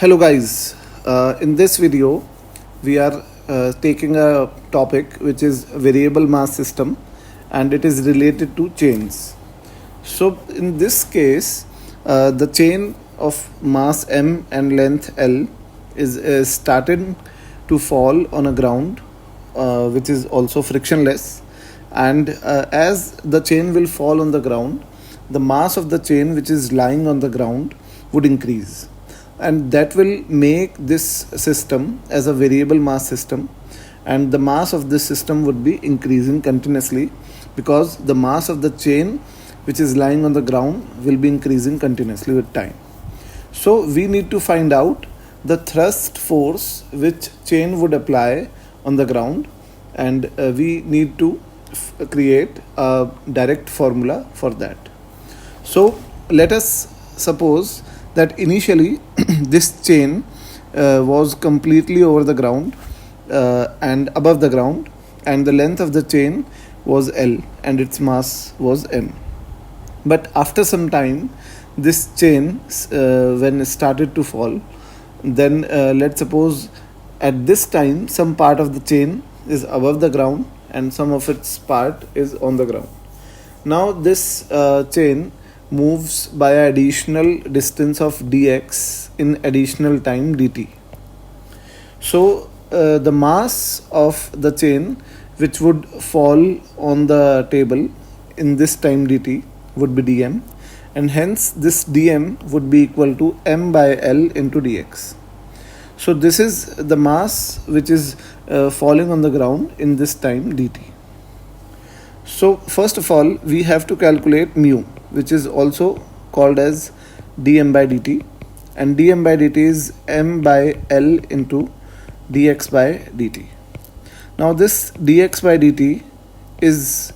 Hello guys, in this video we are taking a topic which is variable mass system and it is related to chains. So in this case the chain of mass m and length l is started to fall on a ground which is also frictionless, and as the chain will fall on the ground, the mass of the chain which is lying on the ground would increase, and that will make this system as a variable mass system, and the mass of this system would be increasing continuously because the mass of the chain which is lying on the ground will be increasing continuously with time. So we need to find out the thrust force which chain would apply on the ground, and we need to create a direct formula for that. So let us suppose that initially this chain was completely over the ground and above the ground, and the length of the chain was L and its mass was m. But after some time, this chain when it started to fall, then let's suppose at this time some part of the chain is above the ground and some of its part is on the ground. Now this chain moves by an additional distance of dx in additional time dt. So the mass of the chain which would fall on the table in this time dt would be dm, and hence this dm would be equal to m by l into dx. So this is the mass which is falling on the ground in this time dt. So first of all we have to calculate mu, which is also called as dm by dt, and dm by dt is m by l into dx by dt. Now this dx by dt is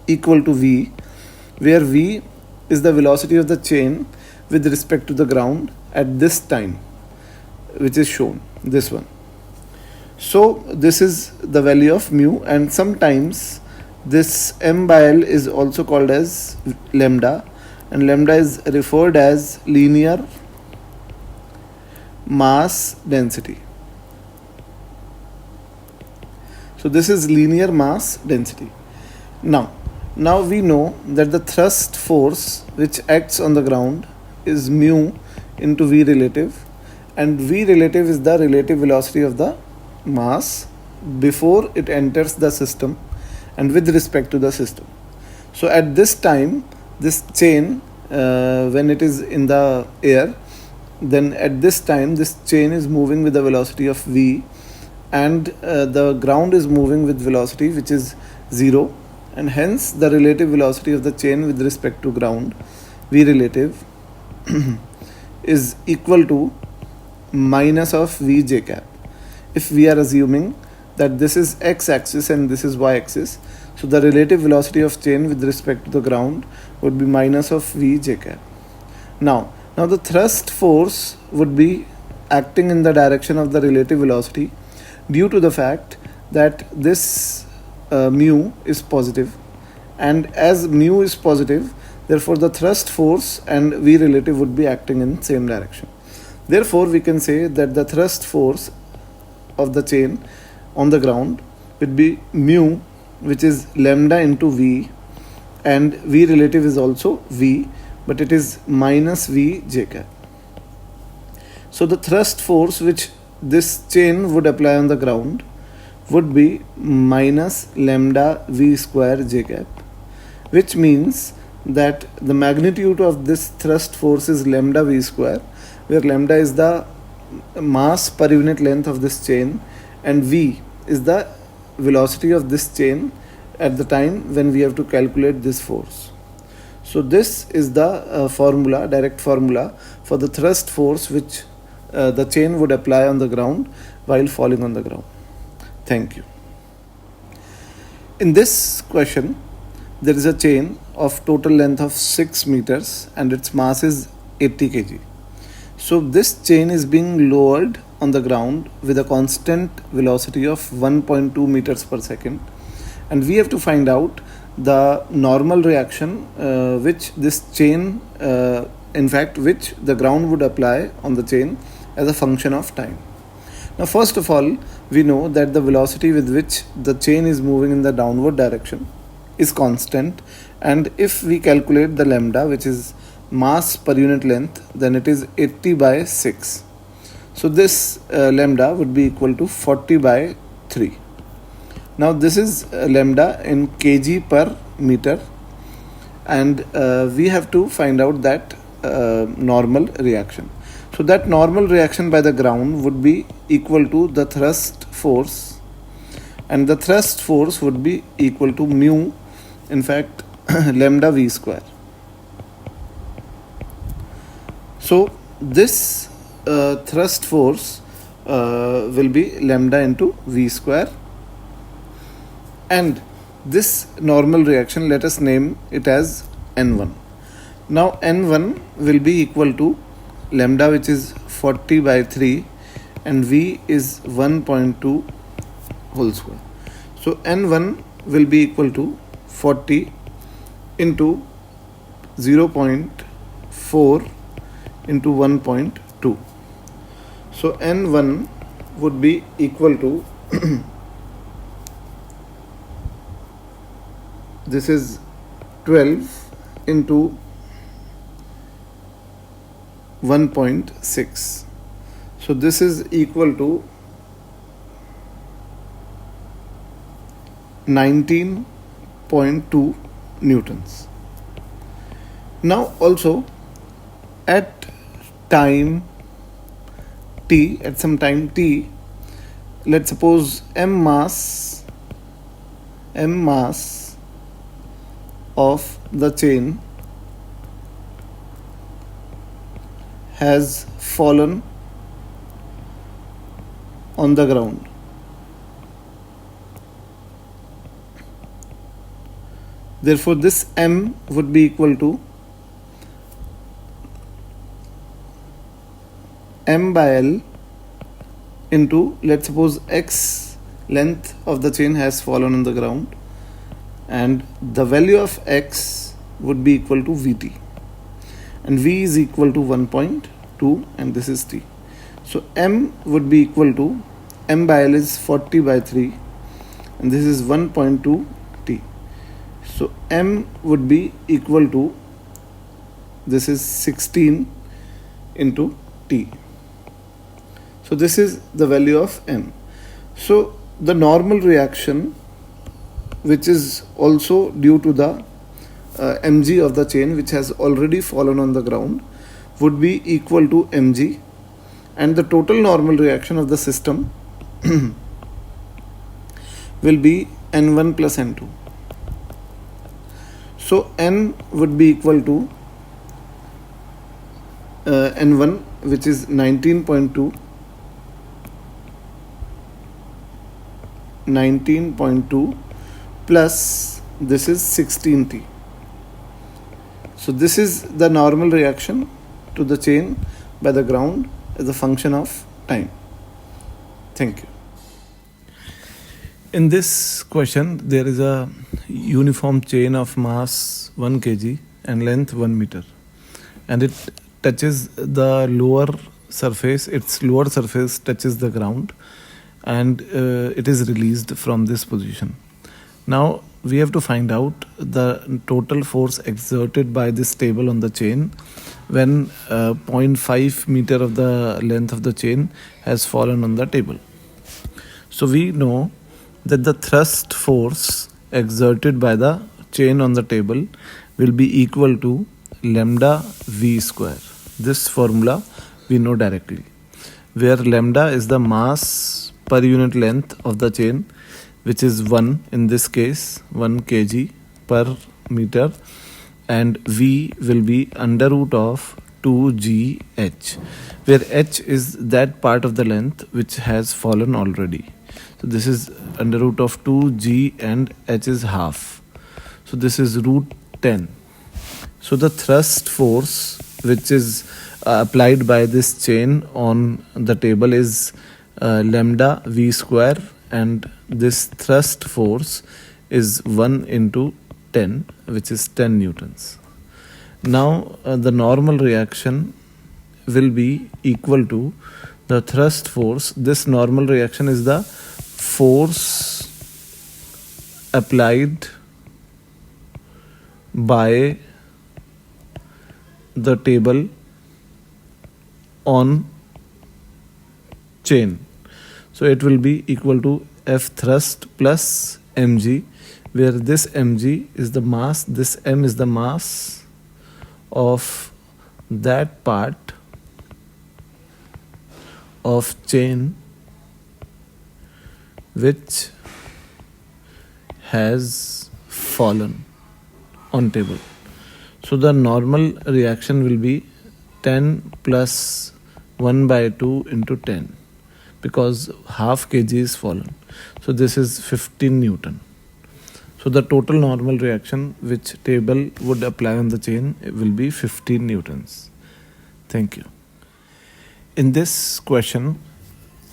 equal to v, where v is the velocity of the chain with respect to the ground at this time, which is shown, this one. So this is the value of mu, and sometimes this m by l is also called as lambda, and lambda is referred as linear mass density. So this is linear mass density. Now we know that the thrust force which acts on the ground is mu into v relative, and v relative is the relative velocity of the mass before it enters the system and with respect to the system. So at this time, this chain when it is in the air, then at this time this chain is moving with the velocity of v, and the ground is moving with velocity which is 0, and hence the relative velocity of the chain with respect to ground, v relative, is equal to minus of v j cap. If we are assuming that this is x-axis and this is y-axis, so the relative velocity of chain with respect to the ground would be minus of v j cap. Now the thrust force would be acting in the direction of the relative velocity due to the fact that this mu is positive, and as mu is positive, therefore the thrust force and v relative would be acting in same direction. Therefore we can say that the thrust force of the chain on the ground would be mu, which is lambda into v, and v relative is also v, but it is minus v j cap. So the thrust force which this chain would apply on the ground would be minus lambda v square j cap, which means that the magnitude of this thrust force is lambda v square, where lambda is the mass per unit length of this chain and v is the velocity of this chain at the time when we have to calculate this force. So this is the formula, direct formula for the thrust force which the chain would apply on the ground while falling on the ground. Thank you. In this question, there is a chain of total length of 6 meters and its mass is 80 kg. So this chain is being lowered on the ground with a constant velocity of 1.2 meters per second, and we have to find out the normal reaction which this chain in fact which the ground would apply on the chain as a function of time. Now first of all, we know that the velocity with which the chain is moving in the downward direction is constant, and if we calculate the lambda, which is mass per unit length, then it is 80 by 6. So this lambda would be equal to 40 by 3. Now this is lambda in kg per meter, and we have to find out that normal reaction. So that normal reaction by the ground would be equal to the thrust force, and the thrust force would be equal to mu, in fact lambda v square. So this thrust force will be lambda into v square, and this normal reaction, let us name it as N1. Now N1 will be equal to lambda, which is 40 by 3, and V is 1.2 whole square. So N1 will be equal to 40 into 0.4 into 1.2. So N1 would be equal to this is 12 into 1.6. So this is equal to 19.2 newtons. Now also at time t, at some time t, let's suppose m mass of the chain has fallen on the ground. Therefore this m would be equal to m by L into, let's suppose, x length of the chain has fallen on the ground, and the value of x would be equal to Vt, and V is equal to 1.2, and this is T. So M would be equal to, M by L is 40 by 3, and this is 1.2 T. So M would be equal to, this is 16 into T. So this is the value of M. So the normal reaction, which is also due to the mg of the chain, which has already fallen on the ground, would be equal to mg, and the total normal reaction of the system will be N1 plus N2. So N would be equal to N1, which is 19.2 plus this is 16T. So this is the normal reaction to the chain by the ground as a function of time. Thank you. In this question, there is a uniform chain of mass 1 kg and length 1 meter, and it touches the lower surface, its lower surface touches the ground, and it is released from this position. Now we have to find out the total force exerted by this table on the chain when 0.5 meter of the length of the chain has fallen on the table. So we know that the thrust force exerted by the chain on the table will be equal to lambda v square. This formula we know directly, where lambda is the mass per unit length of the chain, which is 1, in this case 1 kg per meter, and v will be under root of 2gh, where h is that part of the length which has fallen already. So this is under root of 2g, and h is half, so this is root 10. So the thrust force which is applied by this chain on the table is lambda v square, and this thrust force is 1 into 10, which is 10 newtons. Now the normal reaction will be equal to the thrust force. This normal reaction is the force applied by the table on chain. So it will be equal to F thrust plus mg, where this mg is the mass, this m is the mass of that part of chain which has fallen on table. So the normal reaction will be 10 plus 1 by 2 into 10, because half kg is fallen. So this is 15 Newton. So the total normal reaction which table would apply on the chain will be 15 Newtons. Thank you. In this question,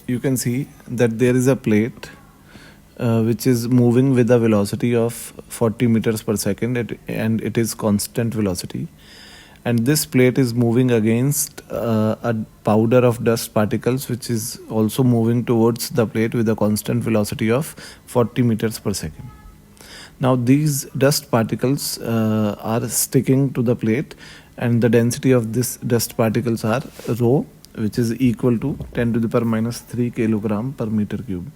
you can see that there is a plate which is moving with a velocity of 40 meters per second, and it is constant velocity. And this plate is moving against a powder of dust particles which is also moving towards the plate with a constant velocity of 40 meters per second. Now these dust particles are sticking to the plate, and the density of this dust particles are rho, which is equal to 10 to the power minus 3 kilogram per meter cube.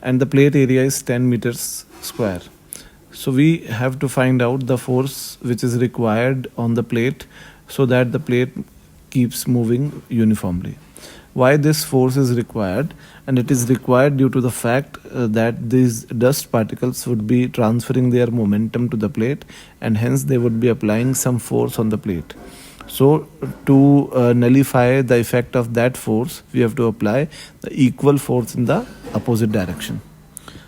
And the plate area is 10 meters square. So we have to find out the force which is required on the plate so that the plate keeps moving uniformly. Why this force is required? And it is required due to the fact that these dust particles would be transferring their momentum to the plate, and hence they would be applying some force on the plate. So to nullify the effect of that force, we have to apply the equal force in the opposite direction.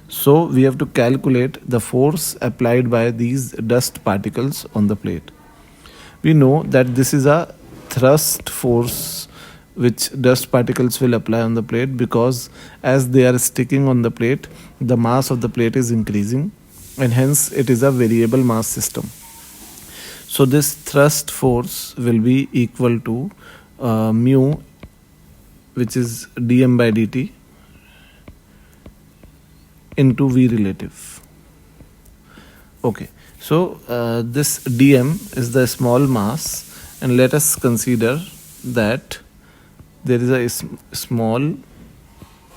So we have to calculate the force applied by these dust particles on the plate. We know that this is a thrust force which dust particles will apply on the plate, because as they are sticking on the plate, the mass of the plate is increasing, and hence it is a variable mass system. So this thrust force will be equal to mu, which is dm by dt, into V relative. Okay, so this dm is the small mass, and let us consider that there is a small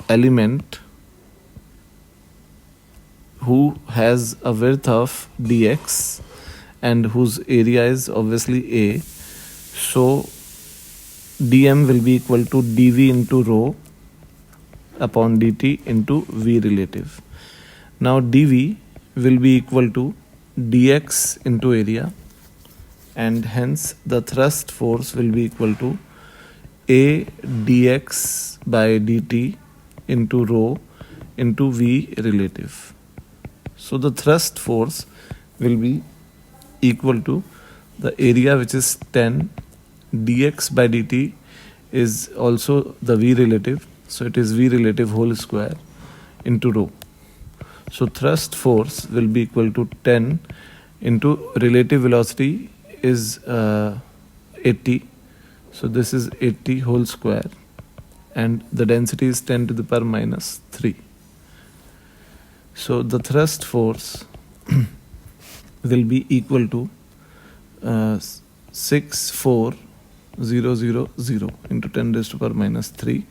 element who has a width of dx and whose area is obviously a. So dm will be equal to dv into rho upon dt into V relative. Now dv will be equal to dx into area, and hence the thrust force will be equal to a dx by dt into rho into V relative. So the thrust force will be equal to the area, which is 10, dx by dt is also the V relative, so it is V relative whole square into rho. So thrust force will be equal to 10 into relative velocity is 80. So this is 80 whole square, and the density is 10 to the power minus 3. So the thrust force will be equal to 64000 into 10 raised to power minus 3.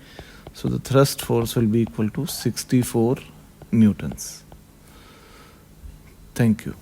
So the thrust force will be equal to 64 newtons. Thank you.